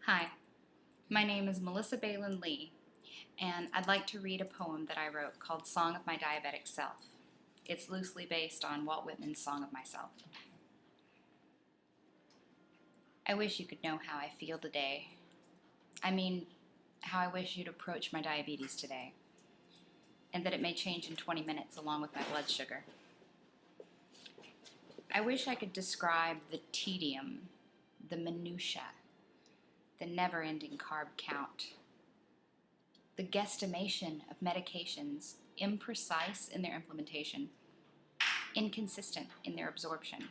Hi, my name is Melissa Balin Lee, and I'd like to read a poem that I wrote called Song of My Diabetic Self. It's loosely based on Walt Whitman's Song of Myself. I wish you could know how I feel today. I mean, how I wish you'd approach my diabetes today, and that it may change in 20 minutes along with my blood sugar. I wish I could describe the tedium, the minutiae, the never-ending carb count, the guesstimation of medications, imprecise in their implementation, inconsistent in their absorption.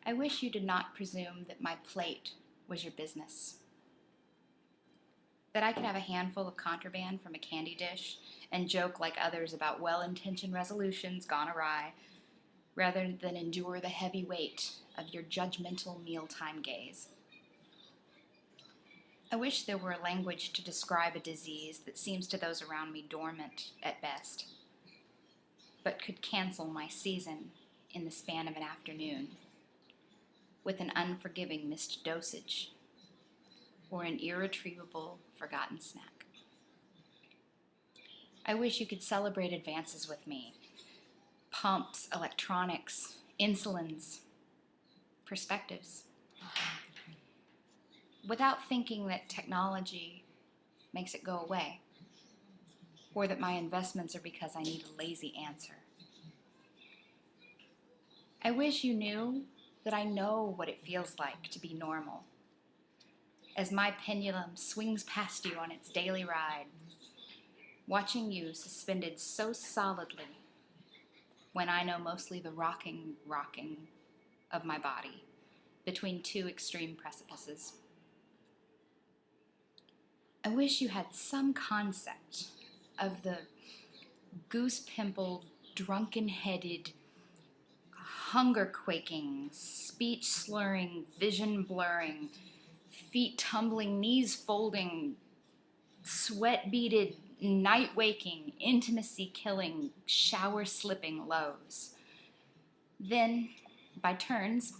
I wish you did not presume that my plate was your business, that I could have a handful of contraband from a candy dish and joke like others about well-intentioned resolutions gone awry, rather than endure the heavy weight of your judgmental mealtime gaze. I wish there were a language to describe a disease that seems to those around me dormant at best, but could cancel my season in the span of an afternoon with an unforgiving missed dosage or an irretrievable forgotten snack. I wish you could celebrate advances with me, pumps, electronics, insulins, perspectives, without thinking that technology makes it go away, or that my investments are because I need a lazy answer. I wish you knew that I know what it feels like to be normal, as my pendulum swings past you on its daily ride, watching you suspended so solidly when I know mostly the rocking of my body between two extreme precipices. I wish you had some concept of the goose-pimpled, drunken-headed, hunger-quaking, speech-slurring, vision-blurring, feet-tumbling, knees-folding, sweat-beaded, night-waking, intimacy-killing, shower-slipping lows. Then, by turns,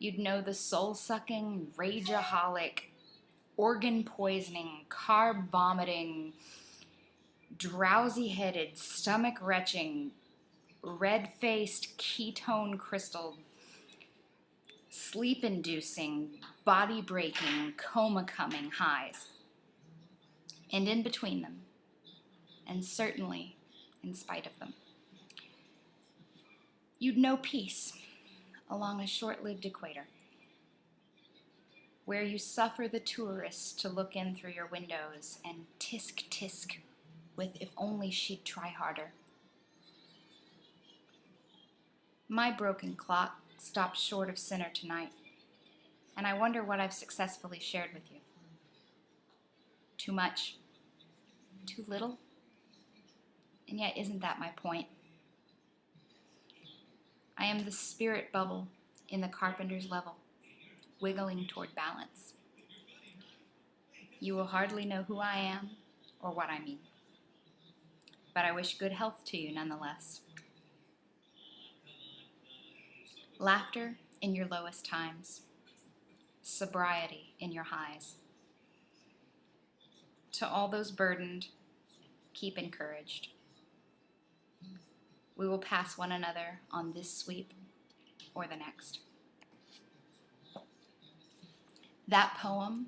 you'd know the soul-sucking, rageaholic, organ-poisoning, carb-vomiting, drowsy-headed, stomach-retching, red-faced, ketone-crystalled, sleep-inducing, body-breaking, coma-coming highs. And in between them, and certainly in spite of them, you'd know peace along a short-lived equator, where you suffer the tourists to look in through your windows and tisk-tisk with if only she'd try harder. My broken clock stopped short of center tonight, and I wonder what I've successfully shared with you. Too much? Too little? And yet, isn't that my point? I am the spirit bubble in the carpenter's level, wiggling toward balance. You will hardly know who I am or what I mean, but I wish good health to you nonetheless. Laughter in your lowest times, sobriety in your highs. To all those burdened, keep encouraged. We will pass one another on this sweep or the next. That poem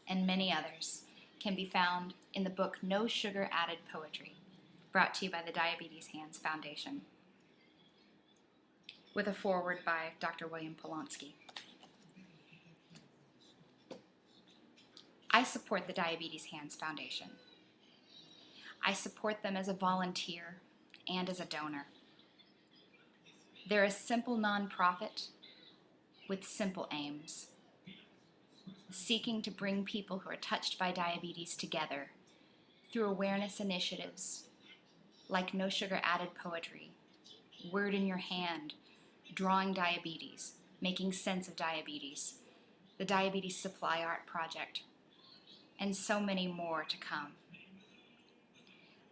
and many others can be found in the book No Sugar Added Poetry, brought to you by the Diabetes Hands Foundation, with a foreword by Dr. William Polonsky. I support the Diabetes Hands Foundation. I support them as a volunteer and as a donor. They're a simple nonprofit with simple aims, seeking to bring people who are touched by diabetes together through awareness initiatives like No Sugar Added Poetry, Word in Your Hand, Drawing Diabetes, Making Sense of Diabetes, the Diabetes Supply Art Project, and so many more to come.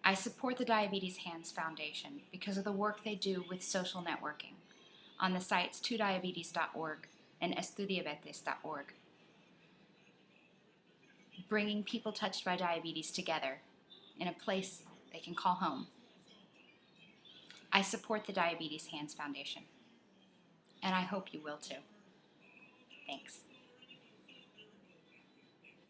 I support the Diabetes Hands Foundation because of the work they do with social networking on the sites 2diabetes.org and estudiabetes.org, bringing people touched by diabetes together in a place they can call home. I support the Diabetes Hands Foundation, and I hope you will too. Thanks.